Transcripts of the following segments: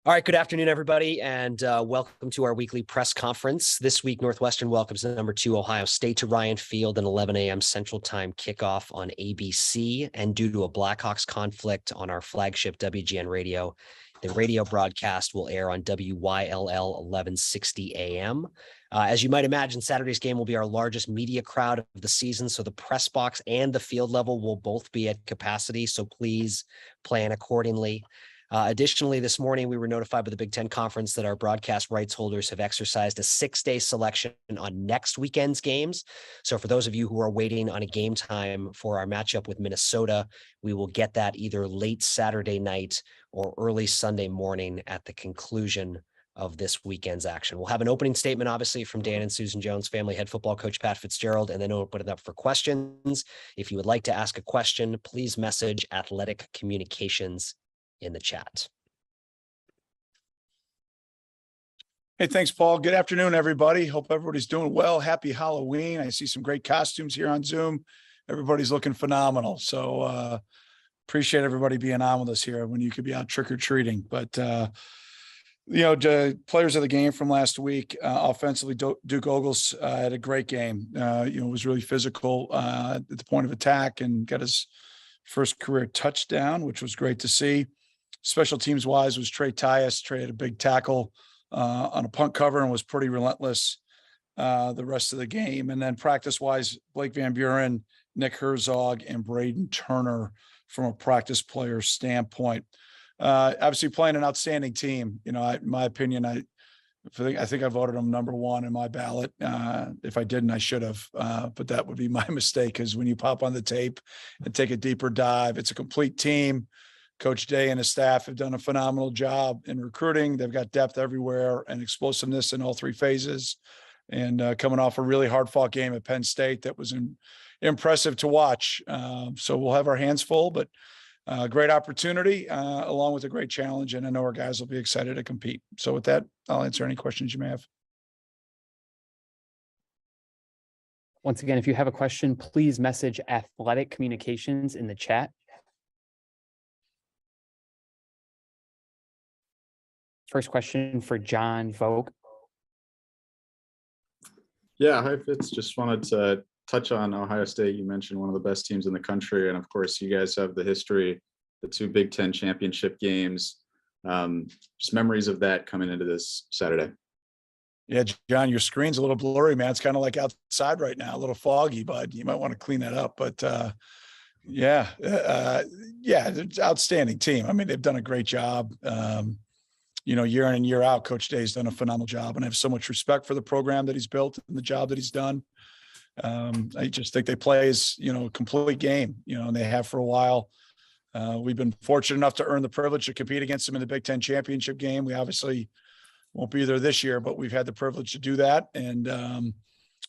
All right, good afternoon, everybody, and welcome to our weekly press conference. This week, Northwestern welcomes number 2 Ohio State to Ryan Field, an 11 a.m. Central Time kickoff on ABC. And due to a Blackhawks conflict on our flagship WGN radio, the radio broadcast will air on WYLL 1160 a.m. As you might imagine, Saturday's game will be our largest media crowd of the season, so the press box and the field level will both be at capacity, so please plan accordingly. Additionally, this morning, we were notified by the Big Ten Conference that our broadcast rights holders have exercised a 6-day selection on next weekend's games. So for those of you who are waiting on a game time for our matchup with Minnesota, we will get that either late Saturday night or early Sunday morning at the conclusion of this weekend's action. We'll have an opening statement, obviously, from Dan and Susan Jones family head football coach Pat Fitzgerald, and then open it up for questions. If you would like to ask a question, please message Athletic Communications in the chat. Hey, thanks, Paul. Good afternoon, everybody. Hope everybody's doing well. Happy Halloween. I see some great costumes here on Zoom. Everybody's looking phenomenal. So appreciate everybody being on with us here when you could be out trick-or-treating. But, the players of the game from last week, offensively, Duke Ogles had a great game. Was really physical at the point of attack and got his first career touchdown, which was great to see. Special teams wise was Trey Tyus. Trey had a big tackle on a punt cover and was pretty relentless the rest of the game. And then practice wise, Blake Van Buren, Nick Herzog, and Braden Turner from a practice player standpoint. Obviously playing an outstanding team. In my opinion, I think I voted him number 1 in my ballot. If I didn't, I should have, but that would be my mistake, because when you pop on the tape and take a deeper dive, it's a complete team. Coach Day and his staff have done a phenomenal job in recruiting. They've got depth everywhere and explosiveness in all 3 phases. And coming off a really hard-fought game at Penn State that was impressive to watch. So we'll have our hands full, but great opportunity along with a great challenge. And I know our guys will be excited to compete. So with that, I'll answer any questions you may have. Once again, if you have a question, please message Athletic Communications in the chat. First question for John Vogt. Yeah, hi Fitz. Just wanted to touch on Ohio State. You mentioned one of the best teams in the country, and of course, you guys have the history, the 2 Big Ten championship games. Just memories of that coming into this Saturday. Yeah, John, your screen's a little blurry, man. It's kind of like outside right now, a little foggy, bud. You might want to clean that up. But it's an outstanding team. I mean, they've done a great job. Year in and year out, Coach Day's done a phenomenal job, and I have so much respect for the program that he's built and the job that he's done. I just think they play as, a complete game, and they have for a while. We've been fortunate enough to earn the privilege to compete against them in the Big Ten championship game. We obviously won't be there this year, but we've had the privilege to do that. And,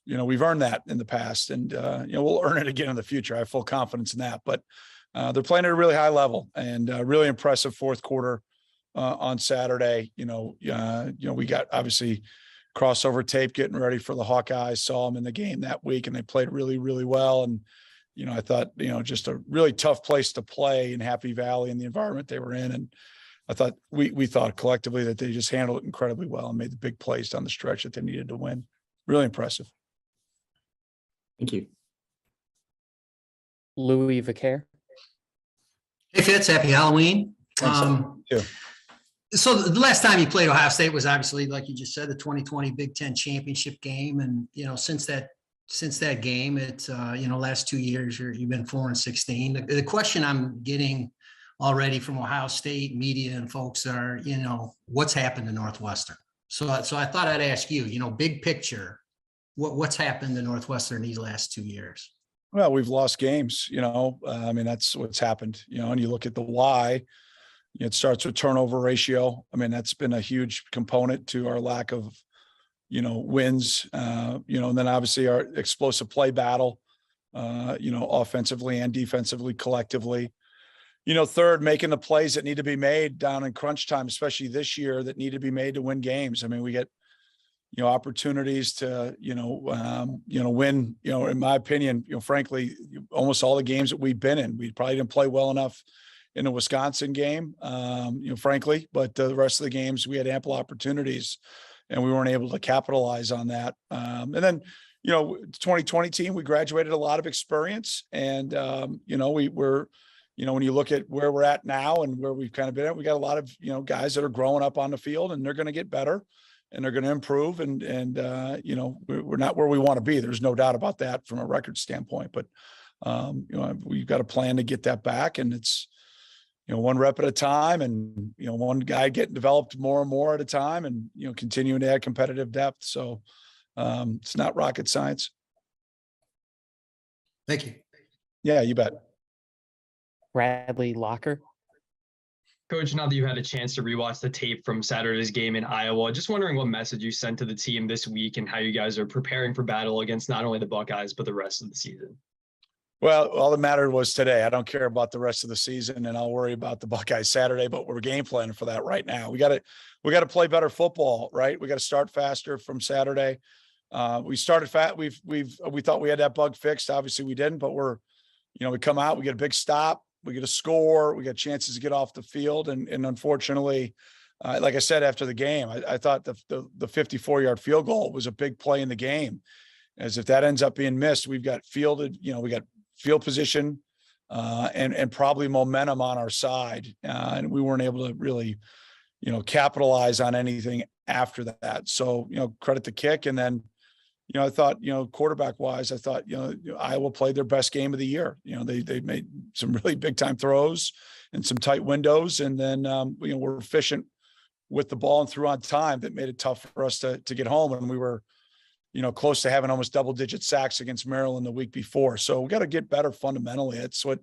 we've earned that in the past, and, we'll earn it again in the future. I have full confidence in that, but they're playing at a really high level and really impressive fourth quarter on Saturday. We got obviously crossover tape getting ready for the Hawkeyes, saw them in the game that week, and they played really, really well. And, I thought, just a really tough place to play in Happy Valley and the environment they were in. And I thought we thought collectively that they just handled it incredibly well and made the big plays down the stretch that they needed to win. Really impressive. Thank you. Louis Vicaire. Hey Fitz, happy Halloween. Thanks, So the last time you played Ohio State was obviously, like you just said, the 2020 Big Ten championship game. And, since that game, it's, last 2 years, you've been 4-16. The question I'm getting already from Ohio State media and folks are, what's happened to Northwestern? So I thought I'd ask you, big picture, what's happened to Northwestern these last 2 years? Well, we've lost games, that's what's happened, and you look at the why. It starts with turnover ratio. That's been a huge component to our lack of, wins, and then obviously our explosive play battle, offensively and defensively collectively. Third, making the plays that need to be made down in crunch time, especially this year, that need to be made to win games. We get, opportunities to, win, in my opinion, frankly, almost all the games that we've been in. We probably didn't play well enough in the Wisconsin game, frankly, but the rest of the games we had ample opportunities and we weren't able to capitalize on that. And then, 2020 team, we graduated a lot of experience and, we were, when you look at where we're at now and where we've kind of been at, we got a lot of, guys that are growing up on the field and they're going to get better and they're going to improve. And we're not where we want to be. There's no doubt about that from a record standpoint, but, we've got a plan to get that back and it's, one rep at a time and, one guy getting developed more and more at a time and, continuing to add competitive depth. So it's not rocket science. Thank you. Yeah, you bet. Bradley Locker. Coach, now that you had a chance to rewatch the tape from Saturday's game in Iowa, just wondering what message you sent to the team this week and how you guys are preparing for battle against not only the Buckeyes, but the rest of the season. Well, all that mattered was today. I don't care about the rest of the season and I'll worry about the Buckeyes Saturday, but we're game planning for that right now. We got to play better football, right? We got to start faster from Saturday. We started fat. We thought we had that bug fixed. Obviously we didn't, but we come out, we get a big stop, we get a score, we get chances to get off the field. And unfortunately, like I said, after the game, I thought the 54-yard field goal was a big play in the game. As if that ends up being missed, we've got fielded, we got field position and probably momentum on our side. And we weren't able to really, capitalize on anything after that. So, credit the kick. And then, I thought, quarterback wise, I thought, Iowa played their best game of the year. They made some really big time throws and some tight windows. And then, we're efficient with the ball and threw on time that made it tough for us to get home. And we were, close to having almost double-digit sacks against Maryland the week before. So we got to get better fundamentally. It's what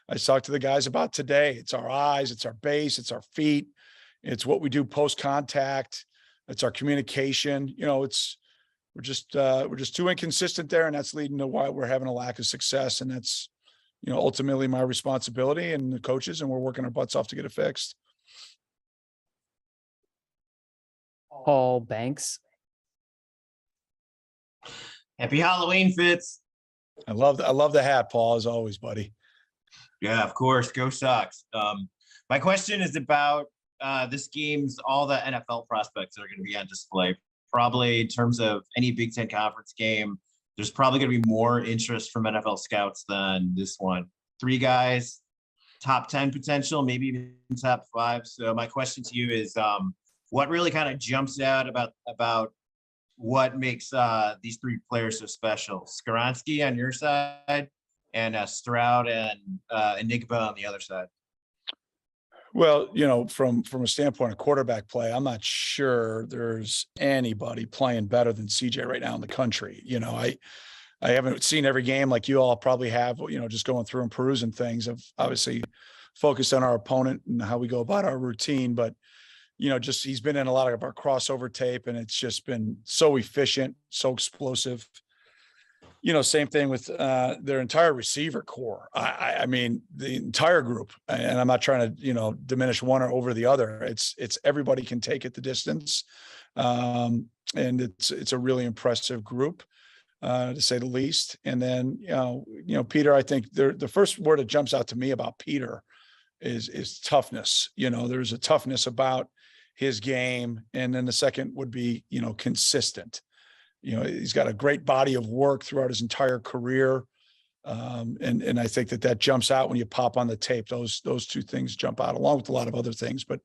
I talked to the guys about today. It's our eyes, it's our base, it's our feet, it's what we do post-contact, it's our communication. We're just too inconsistent there, and that's leading to why we're having a lack of success. And that's, ultimately my responsibility and the coaches, and we're working our butts off to get it fixed. Paul Banks. Happy Halloween, Fitz. I love the hat, Paul, as always, buddy. Yeah, of course. Go Sox. My question is about this game's all the NFL prospects that are going to be on display. Probably in terms of any Big Ten conference game, there's probably going to be more interest from NFL scouts than this one. 3 guys, top 10 potential, maybe even top 5. So my question to you is, what really kind of jumps out about what makes these 3 players so special? Skoronski on your side and Stroud and Enigba on the other side. Well, from a standpoint of quarterback play, I'm not sure there's anybody playing better than CJ right now in the country. I haven't seen every game like you all probably have, just going through and perusing things. I've obviously focused on our opponent and how we go about our routine, but he's been in a lot of our crossover tape and it's just been so efficient, so explosive. Same thing with their entire receiver core. I mean, the entire group, and I'm not trying to, diminish one or over the other. It's everybody can take it the distance. And it's a really impressive group, to say the least. And then, Peter, I think the first word that jumps out to me about Peter is toughness. There's a toughness about his game. And then the second would be, consistent. He's got a great body of work throughout his entire career. And I think that jumps out when you pop on the tape. Those 2 things jump out along with a lot of other things, but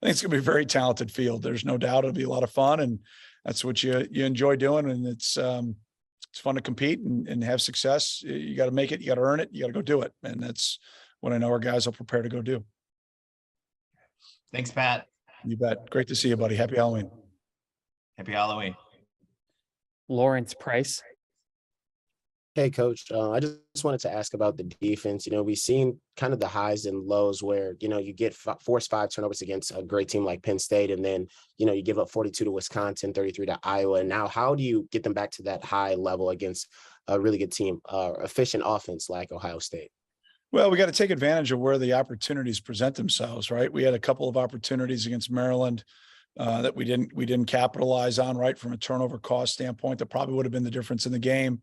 I think it's going to be a very talented field. There's no doubt it'll be a lot of fun, and that's what you enjoy doing. And it's fun to compete and have success. You got to make it, you got to earn it, you got to go do it. And that's what I know our guys will prepare to go do. Thanks, Pat. You bet. Great to see you, buddy. Happy Halloween. Happy Halloween. Lawrence Price. Hey, Coach. I just wanted to ask about the defense. We've seen kind of the highs and lows where, you get force 5 turnovers against a great team like Penn State. And then, you give up 42 to Wisconsin, 33 to Iowa. And now how do you get them back to that high level against a really good team, efficient offense like Ohio State? Well, we got to take advantage of where the opportunities present themselves, right? We had a couple of opportunities against Maryland that we didn't capitalize on, right? From a turnover cost standpoint, that probably would have been the difference in the game.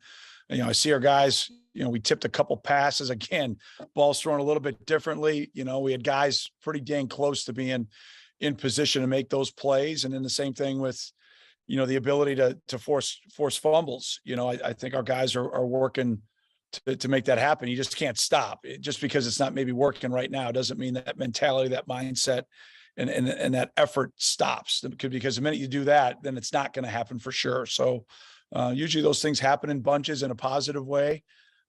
I see our guys, we tipped a couple passes again, balls thrown a little bit differently. We had guys pretty dang close to being in position to make those plays. And then the same thing with, the ability to force fumbles. I think our guys are working to make that happen. You just can't stop just because it's not maybe working right now. Doesn't mean that mentality, that mindset, and that effort stops, because the minute you do that, then it's not going to happen for sure. So usually those things happen in bunches in a positive way.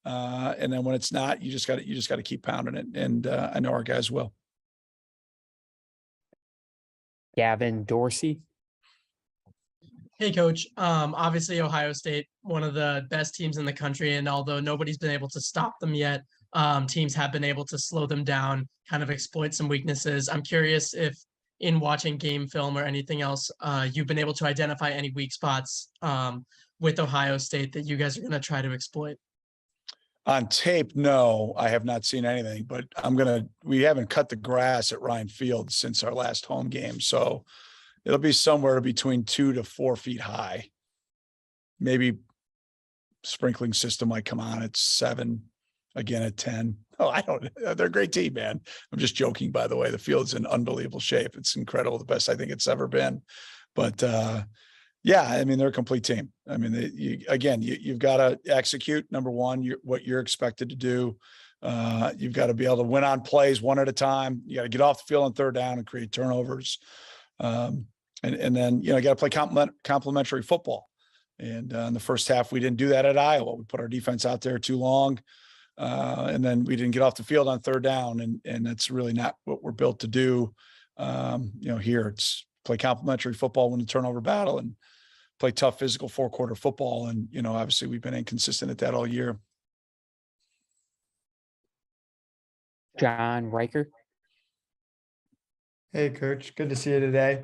And then when it's not, you just got to keep pounding it. And I know our guys will. Gavin Dorsey. Hey, Coach. Obviously, Ohio State, one of the best teams in the country, and although nobody's been able to stop them yet, teams have been able to slow them down, kind of exploit some weaknesses. I'm curious if, in watching game film or anything else, you've been able to identify any weak spots with Ohio State that you guys are going to try to exploit. On tape, no, I have not seen anything, but we haven't cut the grass at Ryan Field since our last home game. So it'll be somewhere between 2 to 4 feet high. Maybe sprinkling system might come on at 7, again at 10. Oh, they're a great team, man. I'm just joking, by the way. The field's in unbelievable shape. It's incredible. The best I think it's ever been. But yeah, they're a complete team. You've got to execute. Number one, what you're expected to do. You've got to be able to win on plays one at a time. You got to get off the field on third down and create turnovers. And then, you got to play complementary football. And in the first half, we didn't do that at Iowa. We put our defense out there too long. And then we didn't get off the field on third down. And that's really not what we're built to do. Here it's play complementary football, win the turnover battle, and play tough physical 4-quarter football. And, obviously we've been inconsistent at that all year. John Riker. Hey, Coach. Good to see you today.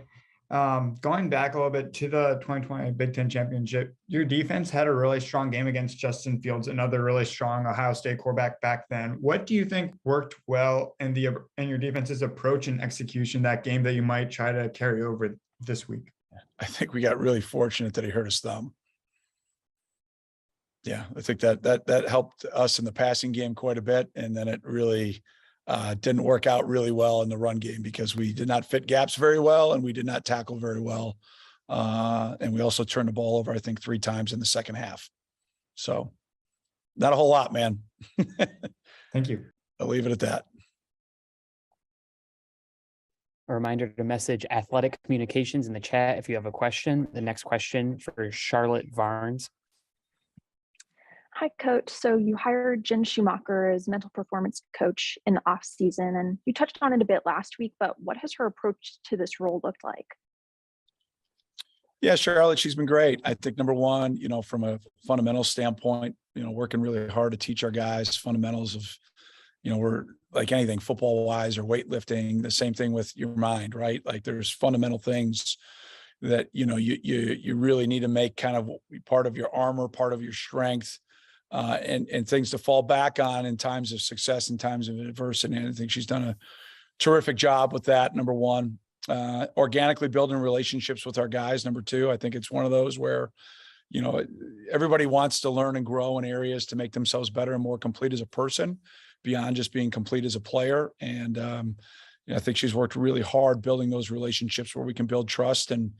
Going back a little bit to the 2020 Big Ten Championship, your defense had a really strong game against Justin Fields, another really strong Ohio State quarterback back then. What do you think worked well in your defense's approach and execution that game that you might try to carry over this week? I think we got really fortunate that he hurt his thumb. Yeah, I think that helped us in the passing game quite a bit. And then it really didn't work out really well in the run game because we did not fit gaps very well and we did not tackle very well. And we also turned the ball over, I think, 3 times in the second half. So not a whole lot, man. Thank you. I'll leave it at that. A reminder to message Athletic Communications in the chat if you have a question. The next question for Charlotte Varnes. Hi, Coach. So you hired Jen Schumacher as mental performance coach in the off season, and you touched on it a bit last week, but what has her approach to this role looked like? Yeah, Charlotte, she's been great. I think number one, from a fundamental standpoint, working really hard to teach our guys fundamentals of, we're like anything football wise or weightlifting, the same thing with your mind, right? Like there's fundamental things that, you really need to make kind of part of your armor, part of your strength, and things to fall back on in times of success and times of adversity. And I think she's done a terrific job with that. Number one, organically building relationships with our guys. Number two, I think it's one of those where, everybody wants to learn and grow in areas to make themselves better and more complete as a person beyond just being complete as a player. And I think she's worked really hard building those relationships where we can build trust. And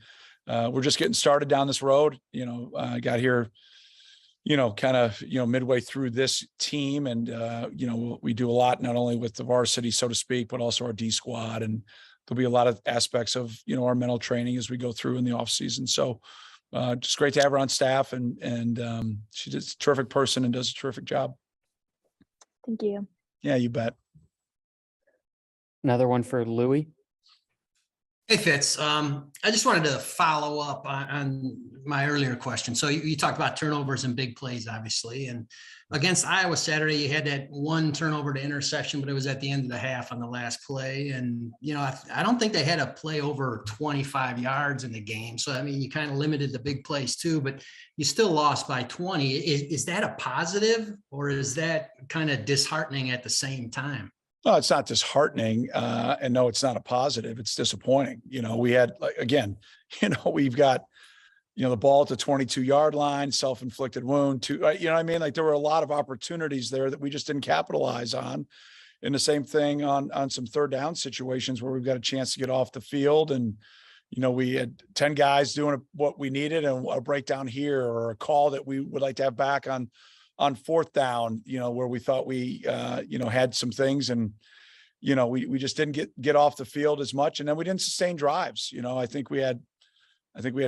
we're just getting started down this road. I got here, midway through this team. And, we do a lot, not only with the varsity, so to speak, but also our D squad. And there'll be a lot of aspects of, our mental training as we go through in the off season. So just great to have her on staff, and she's a terrific person and does a terrific job. Thank you. Yeah, you bet. Another one for Louie. Hey, Fitz. I just wanted to follow up on my earlier question. So you talked about turnovers and big plays, obviously. And against Iowa Saturday, you had that one turnover to interception, but it was at the end of the half on the last play. And, I don't think they had a play over 25 yards in the game. So, you kind of limited the big plays too, but you still lost by 20. Is that a positive, or is that kind of disheartening at the same time? No, it's not disheartening. And no, it's not a positive. It's disappointing. We had, we've got the ball at the 22-yard line, self-inflicted wound you know what I mean? Like there were a lot of opportunities there that we just didn't capitalize on. And the same thing on some third down situations where we've got a chance to get off the field. And, we had 10 guys doing what we needed and a breakdown here or a call that we would like to have back on fourth down, where we thought we, had some things and, we just didn't get off the field as much. And then we didn't sustain drives. I think we had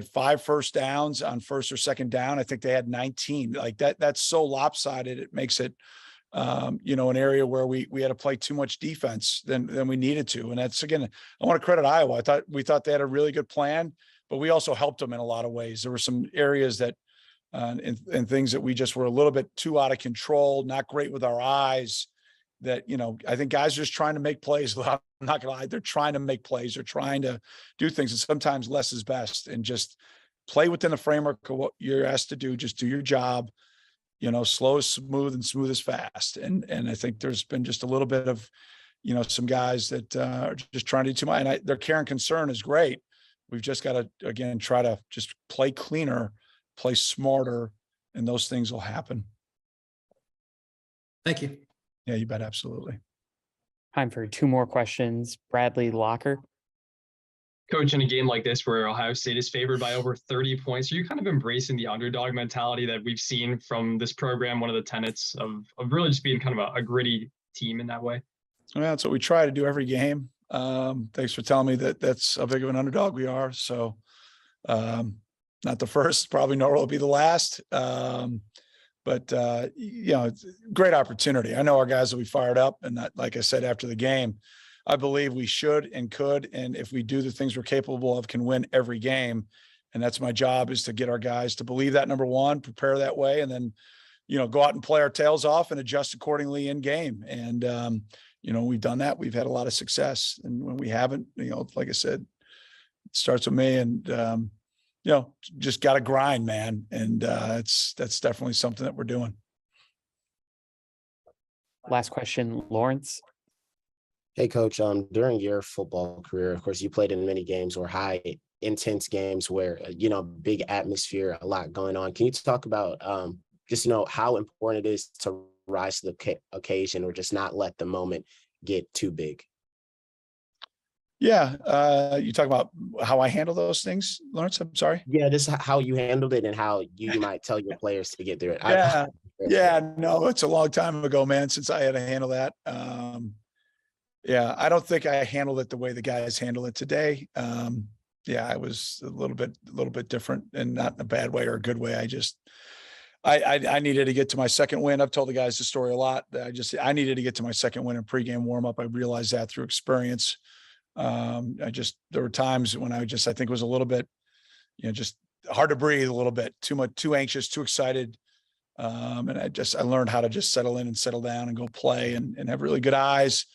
5 first downs on first or second down. I think they had 19. Like that's so lopsided. It makes it, an area where we had to play too much defense than we needed to. And that's, again, I want to credit Iowa. We thought they had a really good plan, but we also helped them in a lot of ways. There were some areas that, and things that we just were a little bit too out of control, not great with our eyes that, I think guys are just trying to make plays. I'm not gonna lie. They're trying to make plays. They're trying to do things. And sometimes less is best, and just play within the framework of what you're asked to do. Just do your job, slow is smooth and smooth is fast. And I think there's been just a little bit of, some guys that are just trying to do too much. And their care and concern is great. We've just got to, again, try to just play cleaner, play smarter, and those things will happen. Thank you. Yeah, you bet. Absolutely. Time for 2 more questions. Bradley Locker. Coach, in a game like this where Ohio State is favored by over 30 points, are you kind of embracing the underdog mentality that we've seen from this program? One of the tenets of really just being kind of a gritty team in that way. Well, that's what we try to do every game. Thanks for telling me that's how big of an underdog we are. So, not the first, probably nor will it be the last. But it's a great opportunity. I know our guys will be fired up, and that, like I said, after the game, I believe we should and could. And if we do the things we're capable of, can win every game. And that's my job, is to get our guys to believe that, number one, prepare that way, and then, go out and play our tails off and adjust accordingly in game. And, we've done that. We've had a lot of success. And when we haven't, like I said, it starts with me, and, just got to grind, man. And that's definitely something that we're doing. Last question, Lawrence. Hey, Coach, during your football career, of course, you played in many games or high intense games where, big atmosphere, a lot going on. Can you talk about just, how important it is to rise to the occasion or just not let the moment get too big? Yeah. You talk about how I handle those things, Lawrence? I'm sorry. Yeah, just how you handled it and how you might tell your players to get through it. No, it's a long time ago, man, since I had to handle that. I don't think I handled it the way the guys handle it today. I was a little bit different, and not in a bad way or a good way. I needed to get to my second win. I've told the guys the story a lot. I needed to get to my second win in pregame warmup. I realized that through experience. There were times when I think it was a little bit, just hard to breathe a little bit, too anxious, too excited. And I learned how to just settle in and settle down and go play and have really good eyes,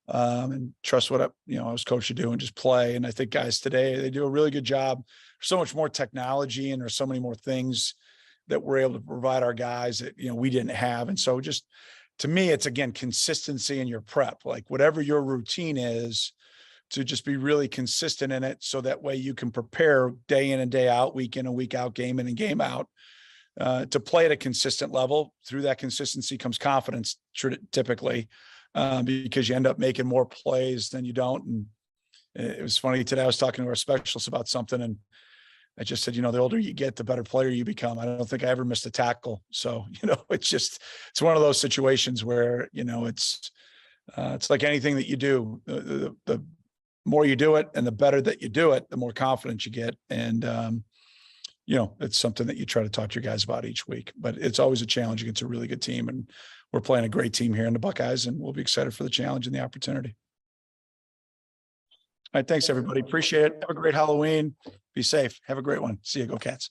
and trust what I was coached to do and just play. And I think guys today, they do a really good job. There's so much more technology, and there's so many more things that we're able to provide our guys that, we didn't have. And so just, to me, it's, again, consistency in your prep, like whatever your routine is, to just be really consistent in it. So that way you can prepare day in and day out, week in and week out, game in and game out, to play at a consistent level. Through that consistency comes confidence, typically, because you end up making more plays than you don't. And it was funny today, I was talking to our specialists about something, and I just said, the older you get, the better player you become. I don't think I ever missed a tackle. So, it's one of those situations where, it's like anything that you do, the more you do it and the better that you do it, the more confidence you get. And, it's something that you try to talk to your guys about each week, but it's always a challenge against a really good team. And we're playing a great team here in the Buckeyes, and we'll be excited for the challenge and the opportunity. All right. Thanks, everybody. Appreciate it. Have a great Halloween. Be safe. Have a great one. See you. Go Cats.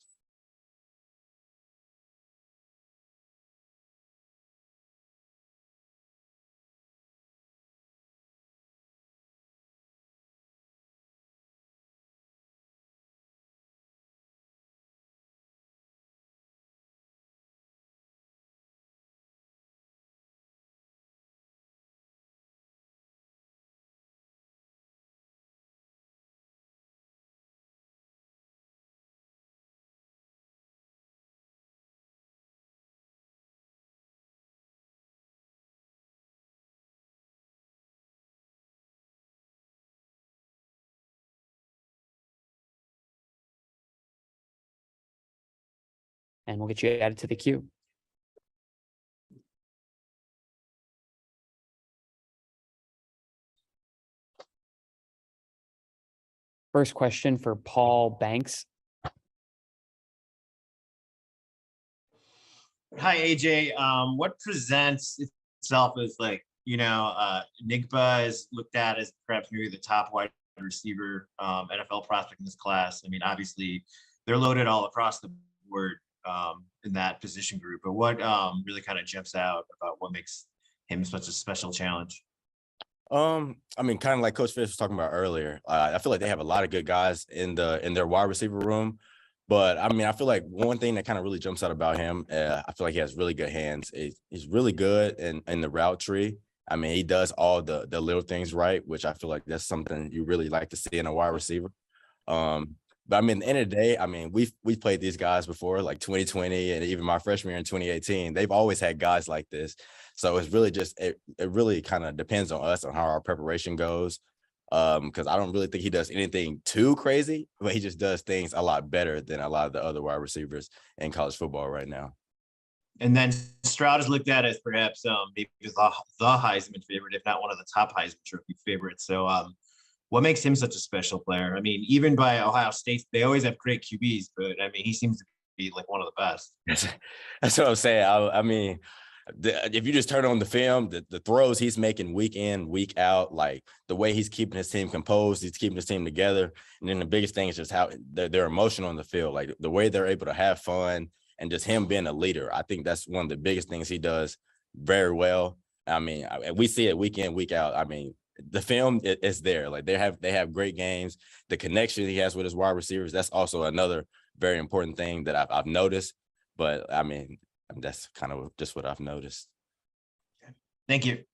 and we'll get you added to the queue. First question for Paul Banks. Hi, AJ. What presents itself as like, Nigba is looked at as perhaps maybe the top wide receiver NFL prospect in this class. I mean, obviously they're loaded all across the board in that position group, but what really kind of jumps out about what makes him such a special challenge? I mean, kind of like Coach Fitz was talking about earlier. I feel like they have a lot of good guys in their wide receiver room, but I mean, I feel like one thing that kind of really jumps out about him, I feel like he has really good hands. He's really good in the route tree. I mean, he does all the little things right, which I feel like that's something you really like to see in a wide receiver. But I mean, at the end of the day, I mean, we've played these guys before, like 2020 and even my freshman year in 2018. They've always had guys like this. So it's really just it really kind of depends on us on how our preparation goes. Because I don't really think he does anything too crazy, but he just does things a lot better than a lot of the other wide receivers in college football right now. And then Stroud is looked at as perhaps maybe the Heisman favorite, if not one of the top Heisman Trophy favorites. So what makes him such a special player? I mean, even by Ohio State, they always have great QBs, but I mean, he seems to be like one of the best. That's what I'm saying. I mean, if you just turn on the film, the throws he's making week in, week out, like the way he's keeping his team composed, he's keeping his team together. And then the biggest thing is just how they're emotional on the field, like the way they're able to have fun and just him being a leader. I think that's one of the biggest things he does very well. I mean, we see it week in, week out. I mean, the film is there. Like they have great games. The connection he has with his wide receivers, that's also another very important thing that I've noticed. But I mean, that's kind of just what I've noticed. Thank you.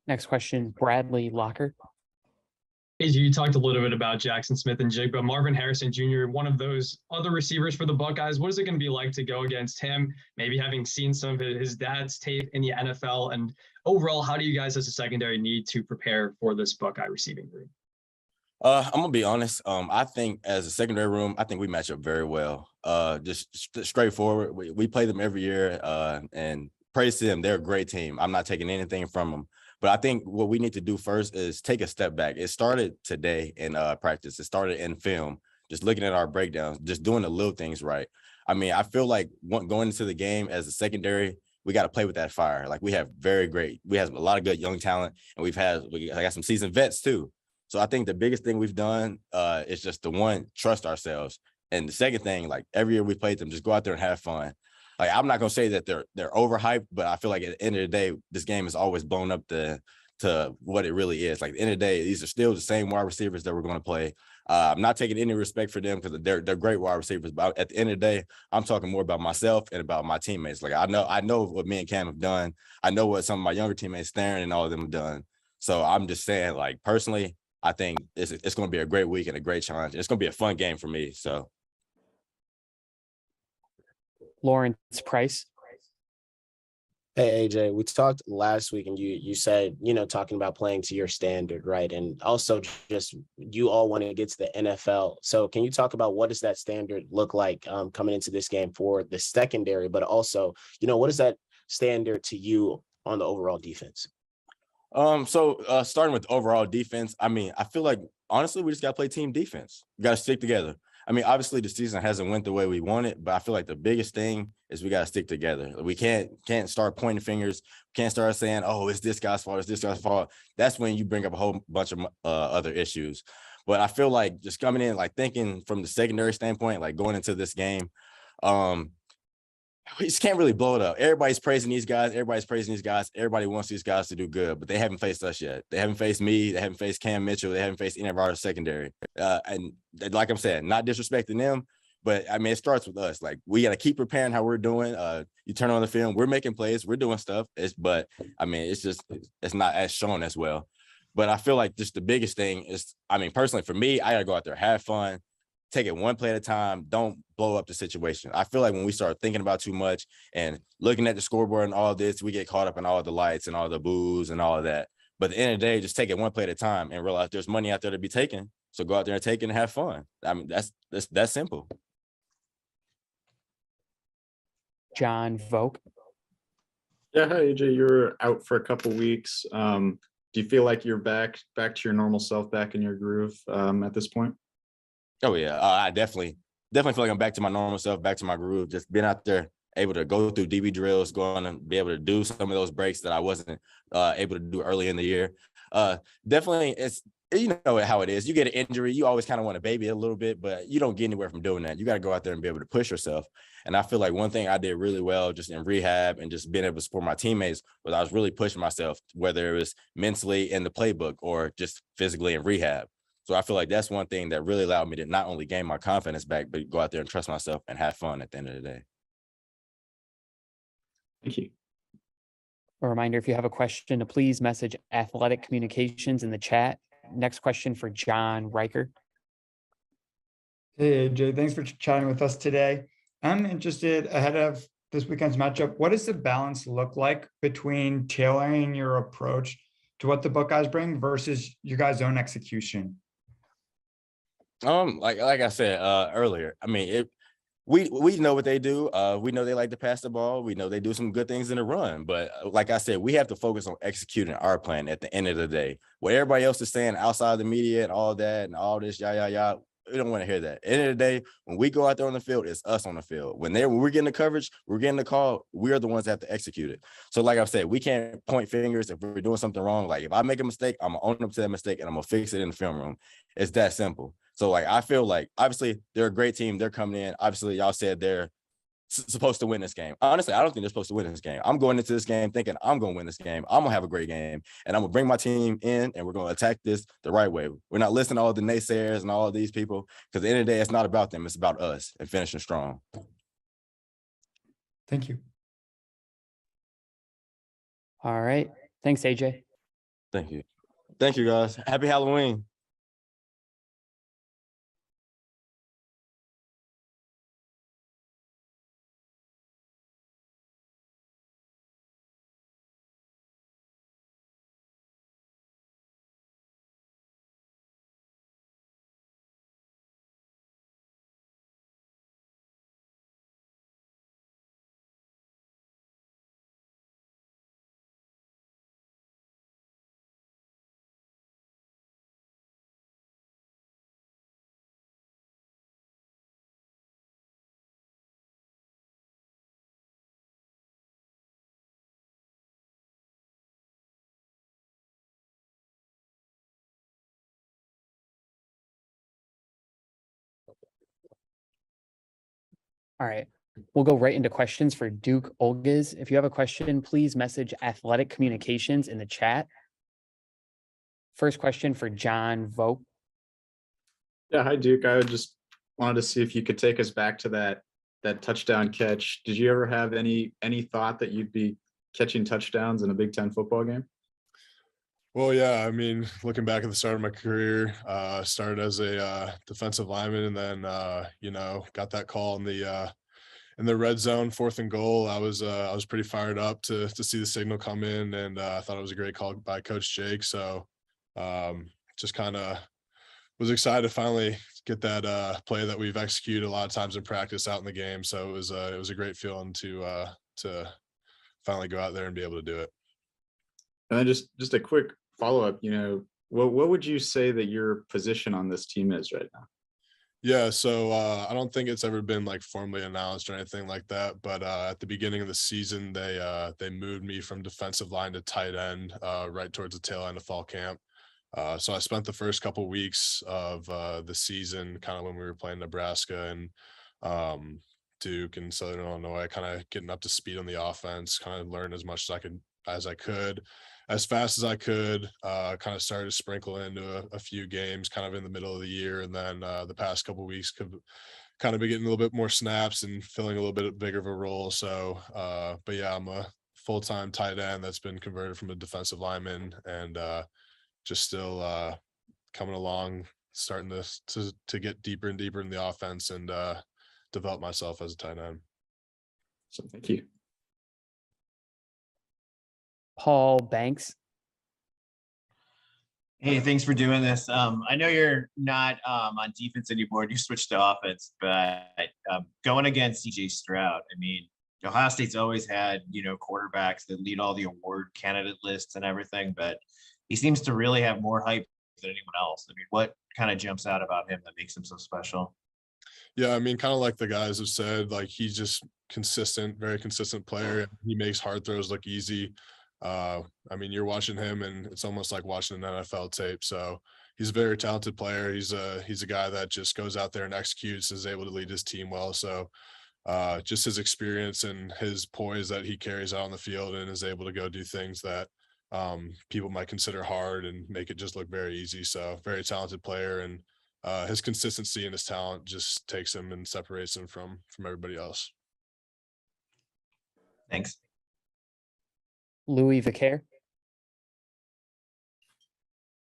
Next question, Bradley Locker. AJ, you talked a little bit about Jackson Smith and Jigba. Marvin Harrison Jr., one of those other receivers for the Buckeyes. What is it going to be like to go against him? Maybe having seen some of his dad's tape in the NFL, and overall, how do you guys as a secondary need to prepare for this Buckeye receiving group? I'm gonna be honest. I think as a secondary room, I think we match up very well. Just straightforward. We play them every year, and praise to them. They're a great team. I'm not taking anything from them. But I think what we need to do first is take a step back. It started today in practice. It started in film, just looking at our breakdowns, just doing the little things right. I mean, I feel like going into the game as a secondary, we got to play with that fire. Like we have a lot of good young talent, and I got some seasoned vets too. So I think the biggest thing we've done is just trust ourselves. And the second thing, like every year we played them, just go out there and have fun. Like I'm not gonna say that they're overhyped, but I feel like at the end of the day, this game is always blown up to what it really is. Like at the end of the day, these are still the same wide receivers that we're going to play. I'm not taking any respect for them because they're great wide receivers. But at the end of the day, I'm talking more about myself and about my teammates. Like I know what me and Cam have done. I know what some of my younger teammates, Theron and all of them have done. So I'm just saying, like personally, I think it's going to be a great week and a great challenge. It's going to be a fun game for me. So. Lawrence Price. Hey, AJ, we talked last week and you said, talking about playing to your standard, right? And also just you all want to get to the NFL. So can you talk about what does that standard look like coming into this game for the secondary, but also, what is that standard to you on the overall defense? So starting with overall defense, I mean, I feel like, honestly, we just got to play team defense. We got to stick together. I mean, obviously the season hasn't went the way we want it, but I feel like the biggest thing is we got to stick together. We can't start pointing fingers. Can't start saying, oh, it's this guy's fault. It's this guy's fault. That's when you bring up a whole bunch of other issues. But I feel like just coming in, like thinking from the secondary standpoint, like going into this game, we just can't really blow it up. Everybody's praising these guys. Everybody wants these guys to do good, but they haven't faced us yet. They haven't faced me. They haven't faced Cam Mitchell. They haven't faced any of our secondary. And like I'm saying, not disrespecting them, but I mean, it starts with us. Like we got to keep preparing how we're doing. You turn on the film, we're making plays, we're doing stuff. But I mean, it's not as shown as well. But I feel like just the biggest thing is, I mean, personally for me, I got to go out there, have fun, take it one play at a time. Don't blow up the situation. I feel like when we start thinking about too much and looking at the scoreboard and all this, we get caught up in all the lights and all the boos and all of that. But at the end of the day, just take it one play at a time and realize there's money out there to be taken. So go out there and take it and have fun. I mean, that's simple. John Vogt. Yeah, hi AJ. You're out for a couple weeks. Do you feel like you're back to your normal self, back in your groove at this point? Oh yeah, I definitely feel like I'm back to my normal self, back to my groove. Just being out there, able to go through DB drills, going and be able to do some of those breaks that I wasn't able to do early in the year. Definitely, it's you know how it is. You get an injury, you always kind of want to baby it a little bit, but you don't get anywhere from doing that. You got to go out there and be able to push yourself. And I feel like one thing I did really well just in rehab and just being able to support my teammates was I was really pushing myself, whether it was mentally in the playbook or just physically in rehab. So I feel like that's one thing that really allowed me to not only gain my confidence back, but go out there and trust myself and have fun at the end of the day. Thank you. A reminder, if you have a question, to please message Athletic Communications in the chat. Next question for John Riker. Hey, AJ, thanks for chatting with us today. I'm interested ahead of this weekend's matchup. What does the balance look like between tailoring your approach to what the Buckeyes bring versus your guys' own execution? Like I said earlier, I mean, we know what they do. We know they like to pass the ball. We know they do some good things in the run. But like I said, we have to focus on executing our plan at the end of the day. What everybody else is saying outside the media and all that and all this, we don't want to hear that. At the end of the day, when we go out there on the field, it's us on the field. When we're getting the coverage, we're getting the call, we are the ones that have to execute it. So like I said, we can't point fingers if we're doing something wrong. Like if I make a mistake, I'm gonna own up to that mistake and I'm gonna fix it in the film room. It's that simple. So like I feel like obviously they're a great team. They're coming in. Obviously, y'all said they're supposed to win this game. Honestly, I don't think they're supposed to win this game. I'm going into this game thinking I'm going to win this game. I'm going to have a great game, and I'm going to bring my team in, and we're going to attack this the right way. We're not listening to all the naysayers and all of these people, because at the end of the day, it's not about them. It's about us and finishing strong. Thank you. All right. Thanks, AJ. Thank you. Thank you, guys. Happy Halloween. All right. We'll go right into questions for Duke Olgiz. If you have a question, please message Athletic Communications in the chat. First question for John Vogt. Yeah, hi Duke. I just wanted to see if you could take us back to that touchdown catch. Did you ever have any thought that you'd be catching touchdowns in a Big Ten football game? Well, yeah, I mean, looking back at the start of my career, started as a defensive lineman, and then got that call in the red zone, 4th and goal. I was pretty fired up to see the signal come in, and I thought it was a great call by Coach Jake. So just kind of was excited to finally get that play that we've executed a lot of times in practice out in the game. So it was a great feeling to finally go out there and be able to do it. And then just a quick follow-up, what would you say that your position on this team is right now? Yeah, so I don't think it's ever been like formally announced or anything like that, but at the beginning of the season, they moved me from defensive line to tight end right towards the tail end of fall camp. So I spent the first couple weeks of the season kind of when we were playing Nebraska and Duke and Southern Illinois, kind of getting up to speed on the offense, kind of learn as much as I could, as fast as I could, kind of started to sprinkle into a few games kind of in the middle of the year. And then the past couple of weeks could kind of be getting a little bit more snaps and filling a little bit bigger of a role. So, but yeah, I'm a full-time tight end that's been converted from a defensive lineman, and just still coming along, starting to get deeper and deeper in the offense and develop myself as a tight end. So thank you. Paul Banks. Hey, thanks for doing this. I know you're not on defense anymore. You switched to offense, but going against CJ Stroud, I mean, Ohio State's always had, quarterbacks that lead all the award candidate lists and everything, but he seems to really have more hype than anyone else. I mean, what kind of jumps out about him that makes him so special? Yeah, I mean, kind of like the guys have said, like he's just consistent, very consistent player. He makes hard throws look easy. I mean, you're watching him and it's almost like watching an NFL tape. So he's a very talented player. He's a guy that just goes out there and executes, is able to lead his team well. So just his experience and his poise that he carries out on the field and is able to go do things that people might consider hard and make it just look very easy. So very talented player, and his consistency and his talent just takes him and separates him from everybody else. Thanks. Louis Vicaire.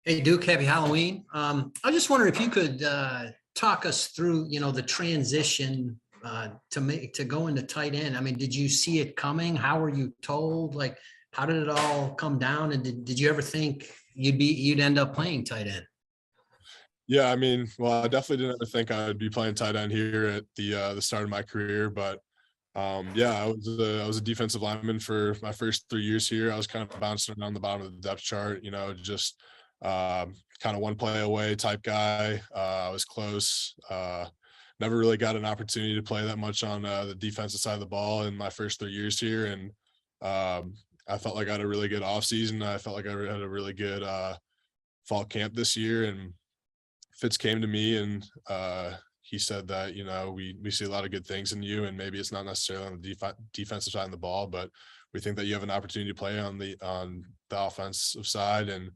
Hey, Duke, happy Halloween. I was just wondering if you could talk us through, the transition to go into tight end. I mean, did you see it coming? How were you told? Like, how did it all come down? And did you ever think you'd end up playing tight end? Yeah, I mean, well, I definitely didn't ever think I would be playing tight end here at the start of my career, but yeah, I was a defensive lineman for my first 3 years here. I was kind of bouncing around the bottom of the depth chart, just kind of one play away type guy. I was close. Never really got an opportunity to play that much on the defensive side of the ball in my first 3 years here, and I felt like I had a really good offseason. I felt like I had a really good fall camp this year, and Fitz came to me and he said that, we see a lot of good things in you, and maybe it's not necessarily on the defensive side of the ball, but we think that you have an opportunity to play on the offensive side, and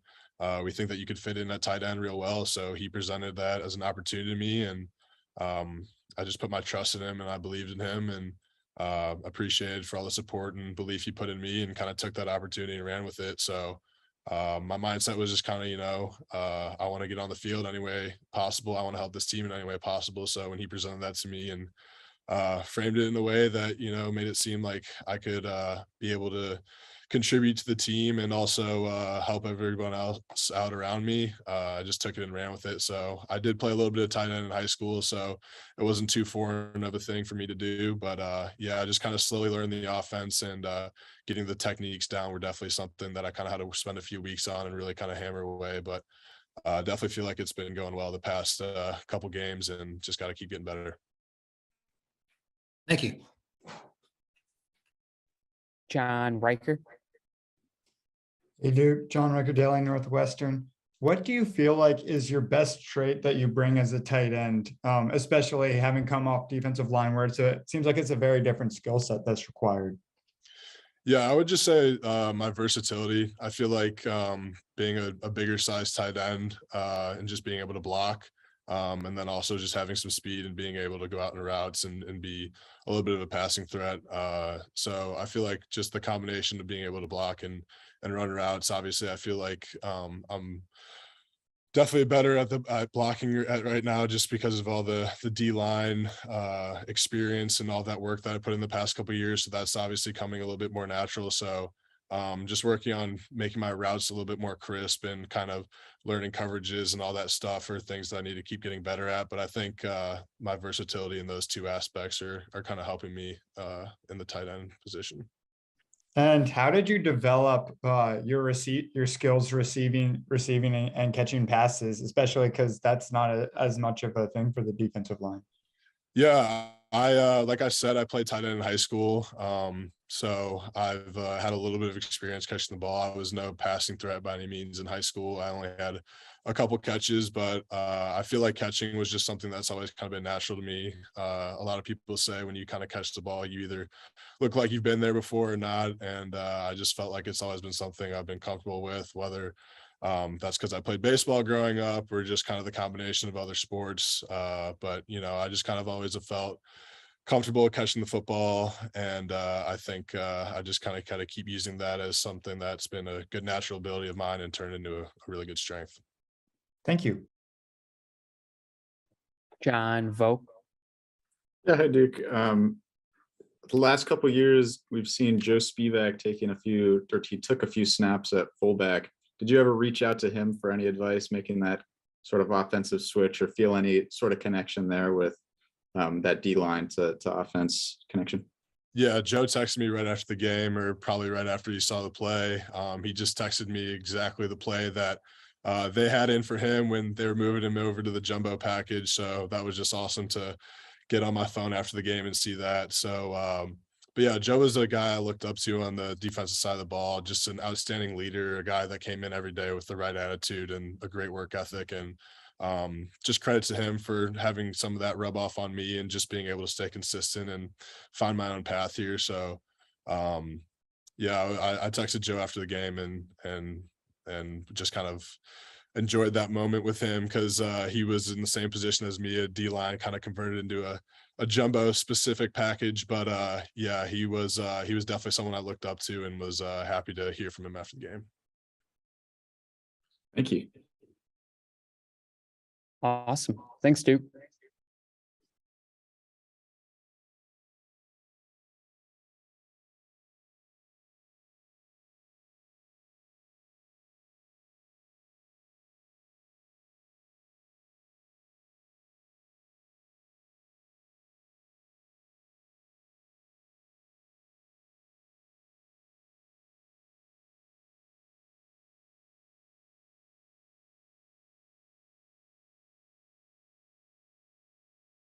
we think that you could fit in at tight end real well. So he presented that as an opportunity to me, and I just put my trust in him, and I believed in him, and appreciated for all the support and belief he put in me, and kind of took that opportunity and ran with it. So my mindset was just kind of, I want to get on the field any way possible. I want to help this team in any way possible. So when he presented that to me and framed it in a way that, made it seem like I could be able to contribute to the team and also help everyone else out around me, I just took it and ran with it. So I did play a little bit of tight end in high school, so it wasn't too foreign of a thing for me to do. But yeah, I just kind of slowly learned the offense, and getting the techniques down were definitely something that I kind of had to spend a few weeks on and really kind of hammer away. But definitely feel like it's been going well the past couple games, and just got to keep getting better. Thank you. John Riker. Hey, Duke, John Riker, Daily Northwestern. What do you feel like is your best trait that you bring as a tight end, especially having come off defensive line, where it seems like it's a very different skill set that's required? Yeah, I would just say my versatility. I feel like being a bigger size tight end and just being able to block, and then also just having some speed and being able to go out in routes and be a little bit of a passing threat. So I feel like just the combination of being able to block and run routes. Obviously, I feel like I'm definitely better at blocking right now, just because of all the D-line experience and all that work that I put in the past couple of years. So that's obviously coming a little bit more natural. So just working on making my routes a little bit more crisp and kind of learning coverages and all that stuff are things that I need to keep getting better at. But I think my versatility in those two aspects are kind of helping me in the tight end position. And how did you develop your skills receiving and catching passes, especially because that's not as much of a thing for the defensive line? Yeah, I like I said, I played tight end in high school. So I've had a little bit of experience catching the ball. I was no passing threat by any means in high school. I only had a couple catches, but I feel like catching was just something that's always kind of been natural to me. A lot of people say when you kind of catch the ball, you either look like you've been there before or not. And I just felt like it's always been something I've been comfortable with, whether that's because I played baseball growing up or just kind of the combination of other sports. But, I just kind of always have felt comfortable catching the football. And I think I just kind of keep using that as something that's been a good natural ability of mine and turned into a really good strength. Thank you. John Vogt. Yeah, hi, Duke. The last couple of years, we've seen Joe Spivak he took a few snaps at fullback. Did you ever reach out to him for any advice, making that sort of offensive switch, or feel any sort of connection there with that D line to offense connection? Yeah, Joe texted me right after the game, or probably right after he saw the play. He just texted me exactly the play that they had in for him when they were moving him over to the jumbo package. So that was just awesome to get on my phone after the game and see that. So, but yeah, Joe was a guy I looked up to on the defensive side of the ball, just an outstanding leader, a guy that came in every day with the right attitude and a great work ethic. And just credit to him for having some of that rub off on me and just being able to stay consistent and find my own path here. So, yeah, I texted Joe after the game and just kind of enjoyed that moment with him because he was in the same position as me. A D-line kind of converted into a jumbo specific package, but yeah, he was definitely someone I looked up to and was happy to hear from him after the game. Thank you. Awesome. Thanks, Duke.